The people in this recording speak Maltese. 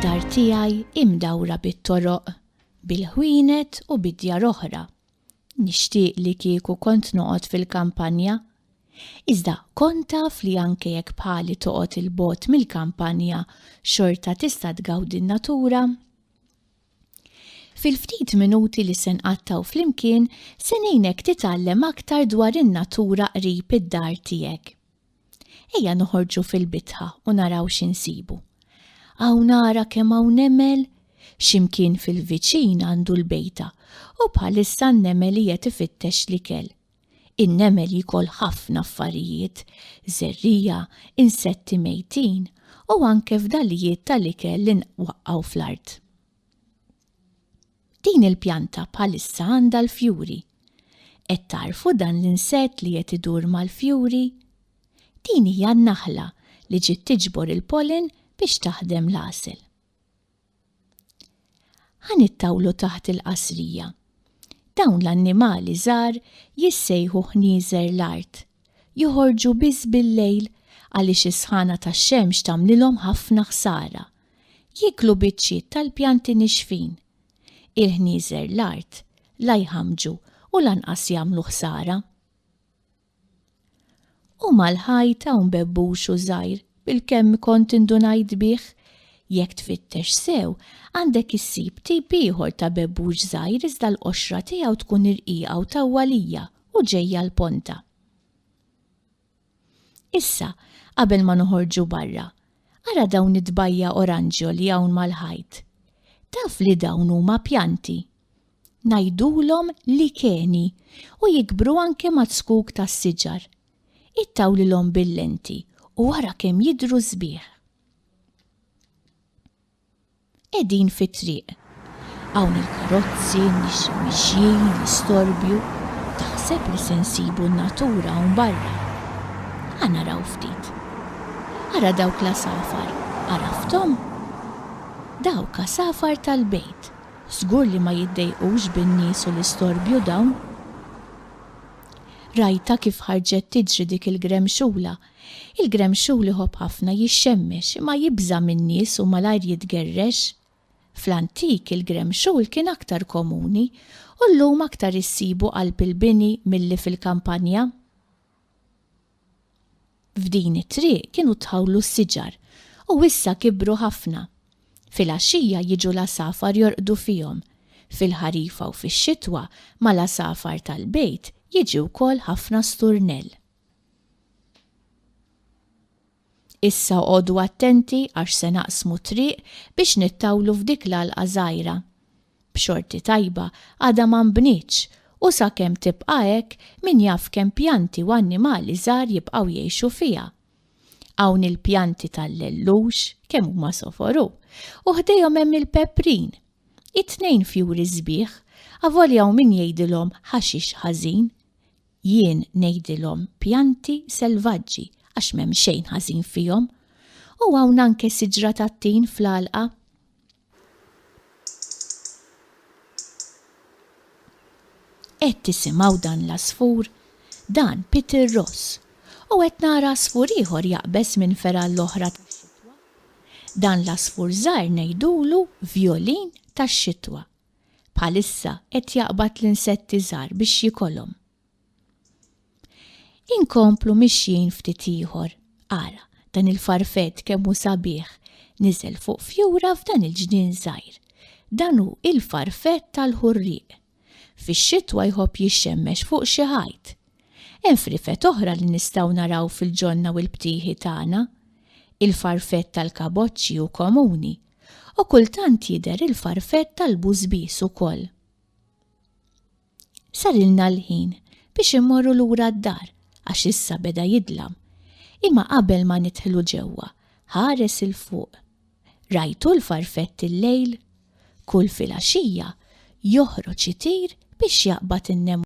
Id-dar tiegħi imdawra bit-toroq, bil-ħwienet u bid-djar oħra. Nixtieq li kieku kont noqgħod fil-kampanja. Iżda kont taf li anke jekk bħali toqgħod il-bogħod mill-kampanja xorta tista' tgawdi n-natura. Fil-ftit minuti li se nqattaw flimkien se ngħinek titgħallem aktar dwar in-natura qrib id-dar tiegħek. Ejja noħorġu fil-bitħa u naraw x'insibu. Hawn nara kemm hawn nemel, x'imkien fil-viċin għandu l-bejta u bħalissa n-nemel qiegħed ifittex l-ikel. In-nemel jikol ħafna affarijiet, żerrija, insetti mejtin u anke fdalijiet tal-ikel li nwaqqgħu fl-art. Din il-pjanta bħalissa għandha l-fjuri. Qed tarfu dan l-insett li qed idur mal-fjuri? Din hija n-naħla li ġiet tiġbor il-pollen biex taħdem l-għasel. Ħanittawlu taħt il-qasrija. Dawn l-annimali żgħar jissejħu ħnieżer l-art. Joħorġu biss bil-lejl għaliex is-sħana tax-xemx tagħmlilhom ħafna ħsara. Jiklu biċċiet tal-pjanti nixfin. Il-ħnieżer l-art la jħamġu u lanqas jagħmlu ħsara. U mal-ħajt hawn bebbuxu żgħir bil-kemm kont indunajt bih. Jekk tfittex sew, għandek issib tip ieħor ta' bebbux żgħir iżda l-qoxra tiegħu tkun irqiqa u tawwalija u ġejja l-ponta. Issa, qabel ma noħorġu barra, ara dawn id-dbajja oranġjoli hawn mal-ħajt. Taf li dawn huma pjanti. Ngħidulhom likeni u jikbru anke mat-skuk tas-siġar. Ittawlilhom bil-lenti u wara kemm jidhru sbieħ. Qegħdin fit-triq. Hawn il-karozzi, mixjin, l-istorbju. Taħseb li se nsibu n-natura hawn barra. Ħanaraw ftit. Ara dawk l-asafar, arafthom? Dawk asafar tal-bejt. Żgur li ma jiddejqux bin-nies u l-istorbju dawn. Rajta kif ħarġet tiġri dik il-gremxula. Il-gremxul iħobb ħafna jixxemmex ma jibża min-nies u malajr jitgerrex. Fl-antik il-gremxul kien aktar komuni u llum aktar issibu qalb il-bini milli fil-kampanja. F'din it-triq kienu tħawlu s-siġar u issa kibru ħafna. Fil-għaxija jiġu l-asafar jorqdu fihom. Fil-ħarifa u fix-xitwa mal-asafar tal-bejt jiġi wkoll ħafna sturnell. Issa għodu attenti għax se naqsmu triq biex nittawlu f'dik l-għalqa żgħira. B'xorti tajba għadha ma nbnitx u sakemm tibqa' hekk min jaf kemm pjanti u annimali żgħar jibqgħu jgħixu fiha. Hawn il-pjanti tal-lellux kemm huma soforu u ħdejhom hemm il-peprin. It-tnejn fjuri sbieħ, avolja min jgħidilhom ħaxix ħażin. Jien ngħidilhom pjanti selvaġġi għax m'hemm xejn ħażin fihom, u hawn anke siġra tat-tin fl-għalqa. Qed tisimgħu dan l-asfur, dan Peter Ross, u qed nara asfur ieħor jaqbes minn fera l-oħra tax-xitwa. Dan l-asfur żgħar ngħidulu vjolin tax-xitwa. Bħalissa qed jaqbad l-insetti żgħar biex jikolhom. Inkomplu mixjin ftit ieħor. Ara, dan il-farfett kemm hu sabiħ niżel fuq fjura f'dan il-ġnien żgħir. Dan hu il-farfett tal-ħurriq. Fix-xitwa jħobb jixxemmex fuq xi ħajt. Hemm frifet oħra li nistgħu naraw fil-ġonna u l-ptieħi tagħna. Il-farfett tal-kaboċċi hu komuni u kultant jidher il-farfett tal-bużbiż ukoll. Sarilna l-ħin biex immorru lura d-dar għax issa beda jidlam. Imma qabel ma nidħlu ġewwa, ħares il fuq. Rajtu l-farfett il-lejl? Kull filgħaxija joħroġ itir biex jaqbad in-nem